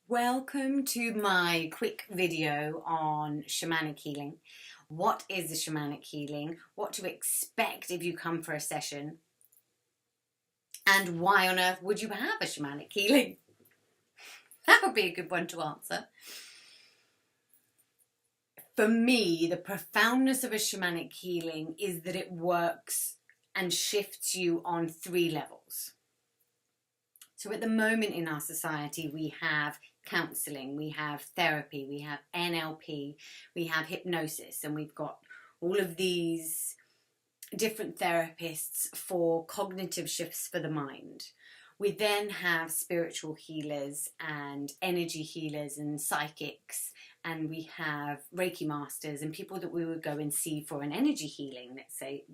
Welcome to my quick video on shamanic healing. What is the shamanic healing? What to expect if you come for a session? And why on earth would you have a shamanic healing? That would be a good one to answer. For me, the profoundness of a shamanic healing is that it works and shifts you on 3 levels. So at the moment in our society, we have counselling, we have therapy, we have NLP, we have hypnosis, and we've got all of these different therapists for cognitive shifts for the mind. We then have spiritual healers and energy healers and psychics, and we have Reiki masters and people that we would go and see for an energy healing. Let's say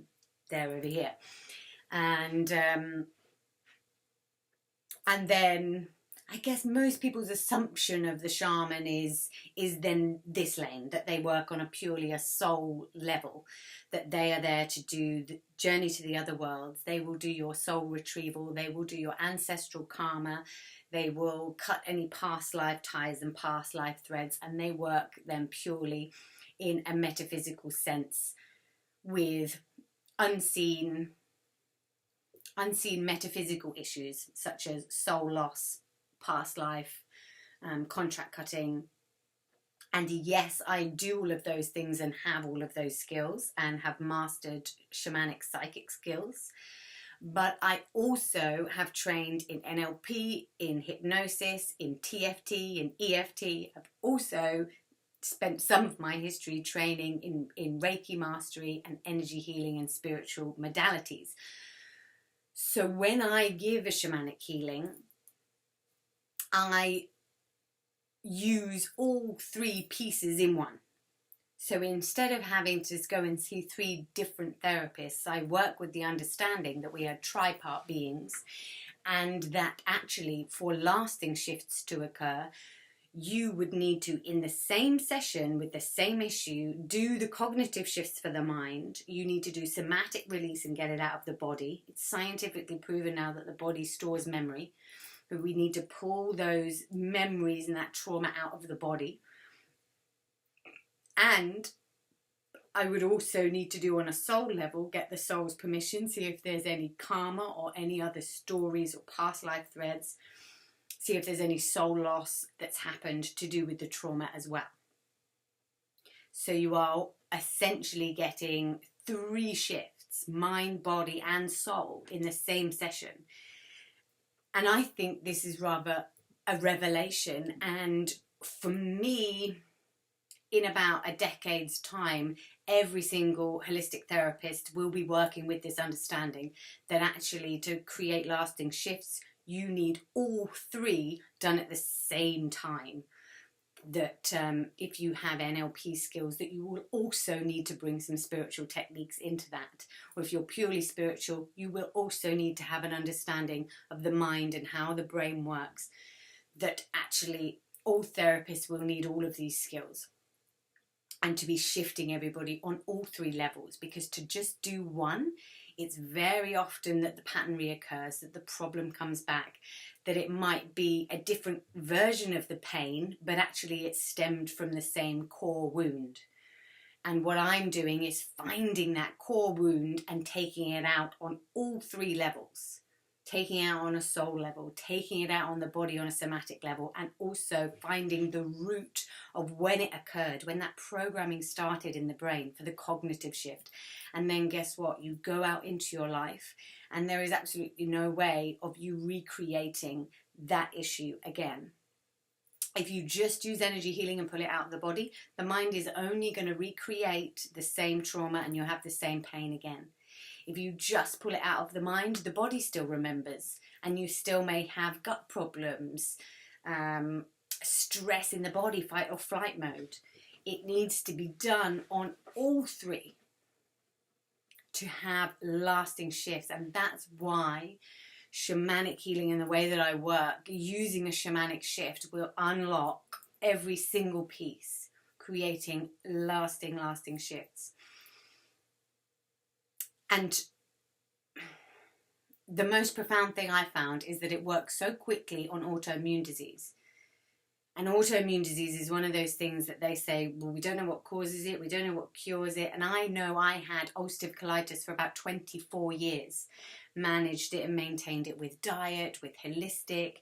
they're over here. And then I guess most people's assumption of the shaman is then this lane, that they work on a purely a soul level, that they are there to do the journey to the other worlds. They will do your soul retrieval, they will do your ancestral karma, they will cut any past life ties and past life threads, and they work then purely in a metaphysical sense with unseen metaphysical issues such as soul loss, past life, contract cutting. And yes, I do all of those things and have all of those skills and have mastered shamanic psychic skills. But I also have trained in NLP, in hypnosis, in TFT, in EFT. I've also spent some of my history training in Reiki mastery and energy healing and spiritual modalities. So when I give a shamanic healing, I use all 3 pieces in one. So instead of having to go and see 3 different therapists, I work with the understanding that we are tripart beings, and that actually for lasting shifts to occur, you would need to, in the same session with the same issue, do the cognitive shifts for the mind. You need to do somatic release and get it out of the body. It's scientifically proven now that the body stores memory, but we need to pull those memories and that trauma out of the body. And I would also need to do on a soul level, get the soul's permission, see if there's any karma or any other stories or past life threads, see if there's any soul loss that's happened to do with the trauma as well. So you are essentially getting 3 shifts, mind, body and soul, in the same session. And I think this is rather a revelation. And for me, in about a decade's time, every single holistic therapist will be working with this understanding that actually to create lasting shifts, you need all 3 done at the same time. That if you have NLP skills, that you will also need to bring some spiritual techniques into that. Or if you're purely spiritual, you will also need to have an understanding of the mind and how the brain works. That actually all therapists will need all of these skills. And to be shifting everybody on all 3 levels, because to just do one, it's very often that the pattern reoccurs, that the problem comes back, that it might be a different version of the pain, but actually it's stemmed from the same core wound. And what I'm doing is finding that core wound and taking it out on all 3 levels. Taking it out on a soul level, taking it out on the body on a somatic level, and also finding the root of when it occurred, when that programming started in the brain for the cognitive shift. And then guess what? You go out into your life and there is absolutely no way of you recreating that issue again. If you just use energy healing and pull it out of the body, the mind is only going to recreate the same trauma and you'll have the same pain again. If you just pull it out of the mind, the body still remembers and you still may have gut problems, stress in the body, fight or flight mode. It needs to be done on all 3 to have lasting shifts. And that's why shamanic healing and the way that I work, using a shamanic shift, will unlock every single piece, creating lasting shifts. And the most profound thing I found is that it works so quickly on autoimmune disease. And autoimmune disease is one of those things that they say, well, we don't know what causes it, we don't know what cures it. And I know I had ulcerative colitis for about 24 years, managed it and maintained it with diet, with holistic,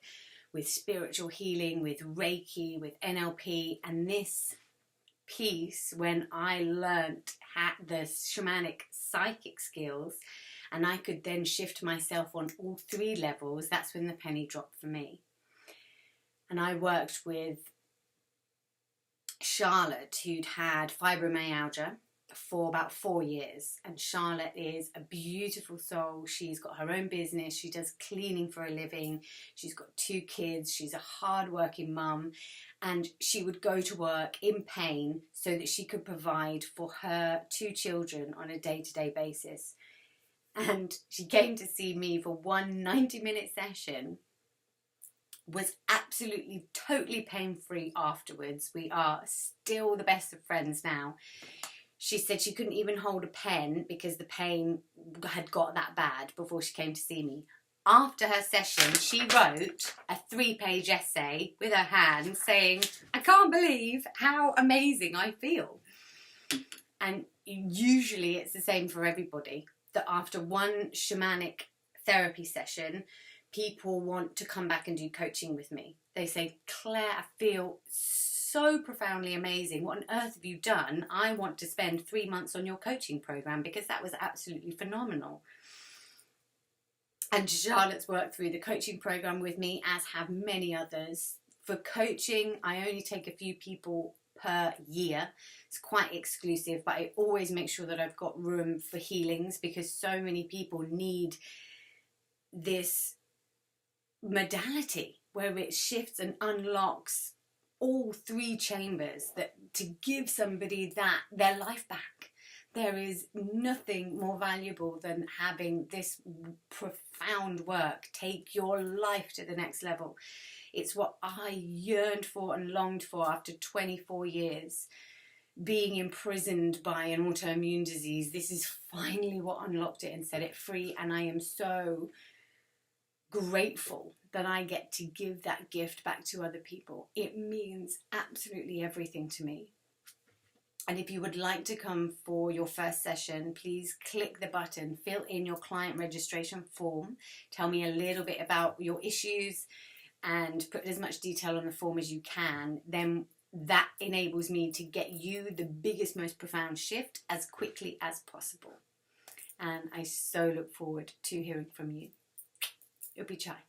with spiritual healing, with Reiki, with NLP. And this piece, when I learnt the shamanic psychic skills, and I could then shift myself on all 3 levels, that's when the penny dropped for me. And I worked with Charlotte, who'd had fibromyalgia for about 4 years. And Charlotte is a beautiful soul. She's got her own business. She does cleaning for a living. She's got 2 kids. She's a hard-working mum. And she would go to work in pain so that she could provide for her 2 children on a day-to-day basis. And she came to see me for one 90-minute session, was absolutely totally pain-free afterwards. We are still the best of friends now. She said she couldn't even hold a pen because the pain had got that bad before she came to see me. After her session, she wrote a 3-page essay with her hand saying, I can't believe how amazing I feel. And usually it's the same for everybody, that after one shamanic therapy session, people want to come back and do coaching with me. They say, Claire, I feel so profoundly amazing. What on earth have you done? I want to spend 3 months on your coaching program because that was absolutely phenomenal. And Charlotte's worked through the coaching program with me, as have many others. For coaching, I only take a few people per year. It's quite exclusive, but I always make sure that I've got room for healings because so many people need this modality where it shifts and unlocks all 3 chambers, that to give somebody that their life back. There is nothing more valuable than having this profound work take your life to the next level. It's what I yearned for and longed for after 24 years being imprisoned by an autoimmune disease. This is finally what unlocked it and set it free, and I am so grateful that I get to give that gift back to other people. It means absolutely everything to me. And if you would like to come for your first session, please click the button, fill in your client registration form, tell me a little bit about your issues and put as much detail on the form as you can. Then that enables me to get you the biggest, most profound shift as quickly as possible. And I so look forward to hearing from you. Upi chai.